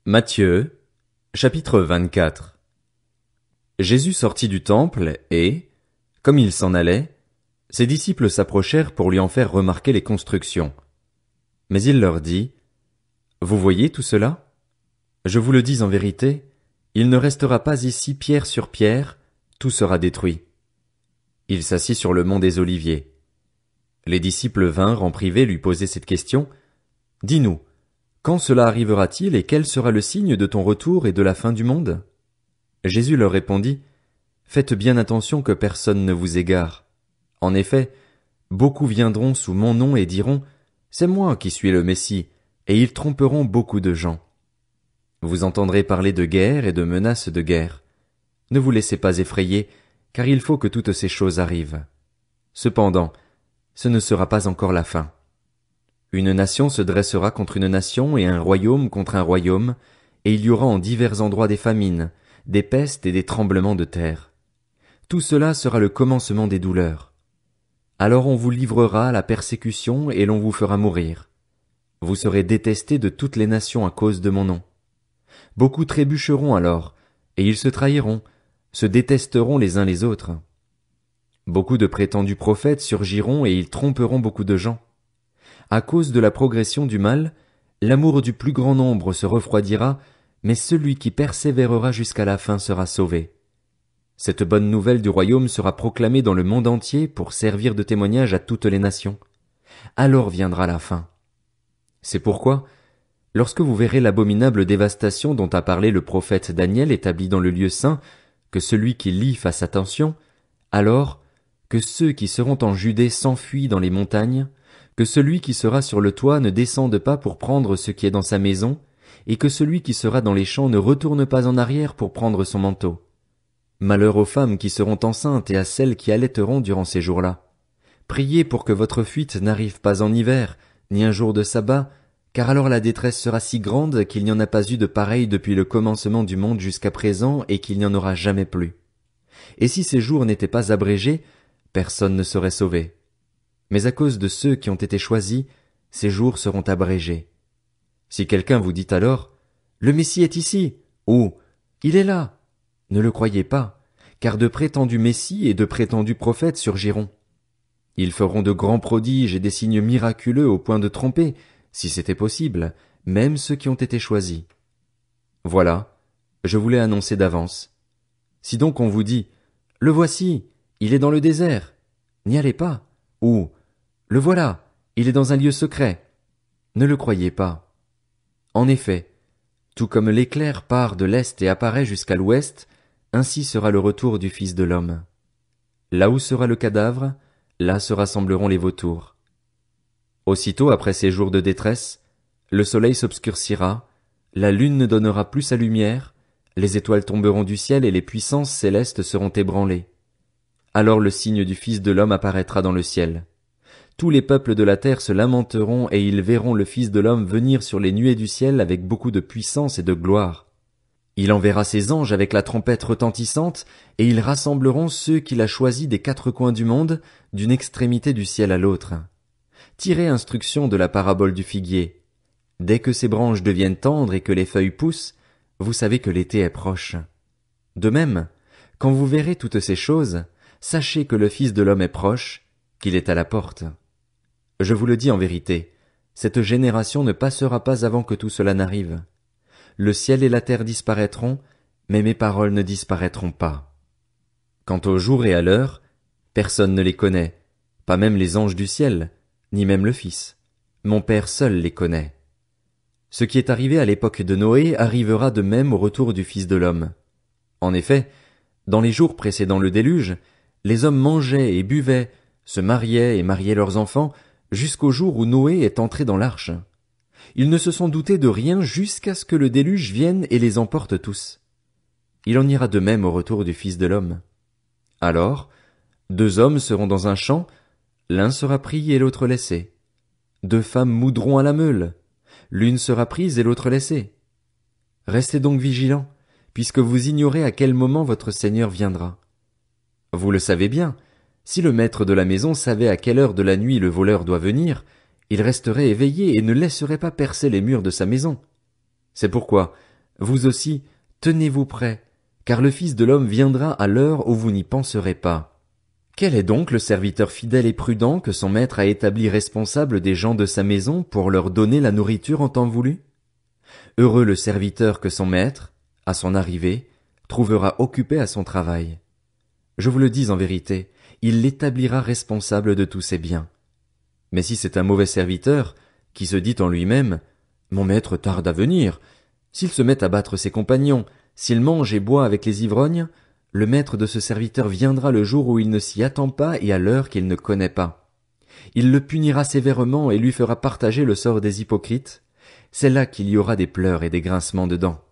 Matthieu, chapitre 24. Jésus sortit du temple et, comme il s'en allait, ses disciples s'approchèrent pour lui en faire remarquer les constructions. Mais il leur dit, « Vous voyez tout cela? Je vous le dis en vérité, il ne restera pas ici pierre sur pierre, tout sera détruit. » Il s'assit sur le mont des Oliviers. Les disciples vinrent en privé lui poser cette question, « Dis-nous, quand cela arrivera-t-il et quel sera le signe de ton retour et de la fin du monde? » Jésus leur répondit, « Faites bien attention que personne ne vous égare. En effet, beaucoup viendront sous mon nom et diront, c'est moi qui suis le Messie, et ils tromperont beaucoup de gens. Vous entendrez parler de guerre et de menaces de guerre. Ne vous laissez pas effrayer, car il faut que toutes ces choses arrivent. Cependant, ce ne sera pas encore la fin. Une nation se dressera contre une nation et un royaume contre un royaume, et il y aura en divers endroits des famines, des pestes et des tremblements de terre. Tout cela sera le commencement des douleurs. Alors on vous livrera à la persécution et l'on vous fera mourir. Vous serez détestés de toutes les nations à cause de mon nom. Beaucoup trébucheront alors, et ils se trahiront, se détesteront les uns les autres. Beaucoup de prétendus prophètes surgiront et ils tromperont beaucoup de gens. À cause de la progression du mal, l'amour du plus grand nombre se refroidira, mais celui qui persévérera jusqu'à la fin sera sauvé. Cette bonne nouvelle du royaume sera proclamée dans le monde entier pour servir de témoignage à toutes les nations. Alors viendra la fin. C'est pourquoi, lorsque vous verrez l'abominable dévastation dont a parlé le prophète Daniel établie dans le lieu saint, que celui qui lit fasse attention, alors que ceux qui seront en Judée s'enfuient dans les montagnes, que celui qui sera sur le toit ne descende pas pour prendre ce qui est dans sa maison, et que celui qui sera dans les champs ne retourne pas en arrière pour prendre son manteau. Malheur aux femmes qui seront enceintes et à celles qui allaiteront durant ces jours-là. Priez pour que votre fuite n'arrive pas en hiver, ni un jour de sabbat, car alors la détresse sera si grande qu'il n'y en a pas eu de pareil depuis le commencement du monde jusqu'à présent et qu'il n'y en aura jamais plus. Et si ces jours n'étaient pas abrégés, personne ne serait sauvé. Mais à cause de ceux qui ont été choisis, ces jours seront abrégés. Si quelqu'un vous dit alors, « Le Messie est ici » ou « Il est là », ne le croyez pas, car de prétendus Messies et de prétendus prophètes surgiront. Ils feront de grands prodiges et des signes miraculeux au point de tromper, si c'était possible, même ceux qui ont été choisis. Voilà, je vous l'ai annoncé d'avance. Si donc on vous dit, « Le voici, il est dans le désert », n'y allez pas, ou « Le voilà, il est dans un lieu secret », ne le croyez pas. En effet, tout comme l'éclair part de l'est et apparaît jusqu'à l'ouest, ainsi sera le retour du Fils de l'homme. Là où sera le cadavre, là se rassembleront les vautours. Aussitôt après ces jours de détresse, le soleil s'obscurcira, la lune ne donnera plus sa lumière, les étoiles tomberont du ciel et les puissances célestes seront ébranlées. Alors le signe du Fils de l'homme apparaîtra dans le ciel. Tous les peuples de la terre se lamenteront et ils verront le Fils de l'homme venir sur les nuées du ciel avec beaucoup de puissance et de gloire. Il enverra ses anges avec la trompette retentissante, et ils rassembleront ceux qu'il a choisis des quatre coins du monde, d'une extrémité du ciel à l'autre. Tirez instruction de la parabole du figuier. Dès que ses branches deviennent tendres et que les feuilles poussent, vous savez que l'été est proche. De même, quand vous verrez toutes ces choses, sachez que le Fils de l'homme est proche, qu'il est à la porte. Je vous le dis en vérité, cette génération ne passera pas avant que tout cela n'arrive. Le ciel et la terre disparaîtront, mais mes paroles ne disparaîtront pas. Quant au jour et à l'heure, personne ne les connaît, pas même les anges du ciel, ni même le Fils. Mon Père seul les connaît. Ce qui est arrivé à l'époque de Noé arrivera de même au retour du Fils de l'homme. En effet, dans les jours précédant le déluge, les hommes mangeaient et buvaient, se mariaient et mariaient leurs enfants, jusqu'au jour où Noé est entré dans l'arche. Ils ne se sont doutés de rien jusqu'à ce que le déluge vienne et les emporte tous. Il en ira de même au retour du Fils de l'homme. Alors, 2 hommes seront dans un champ, l'un sera pris et l'autre laissé. 2 femmes moudront à la meule, l'une sera prise et l'autre laissée. Restez donc vigilants, puisque vous ignorez à quel moment votre Seigneur viendra. Vous le savez bien, si le maître de la maison savait à quelle heure de la nuit le voleur doit venir, il resterait éveillé et ne laisserait pas percer les murs de sa maison. C'est pourquoi, Vous aussi, tenez-vous prêts, car le Fils de l'homme viendra à l'heure où vous n'y penserez pas. Quel est donc le serviteur fidèle et prudent que son maître a établi responsable des gens de sa maison pour leur donner la nourriture en temps voulu? Heureux le serviteur que son maître, à son arrivée, trouvera occupé à son travail. Je vous le dis en vérité, il l'établira responsable de tous ses biens. Mais si c'est un mauvais serviteur, qui se dit en lui-même, mon maître tarde à venir, s'il se met à battre ses compagnons, s'il mange et boit avec les ivrognes, le maître de ce serviteur viendra le jour où il ne s'y attend pas et à l'heure qu'il ne connaît pas. Il le punira sévèrement et lui fera partager le sort des hypocrites. C'est là qu'il y aura des pleurs et des grincements de dents.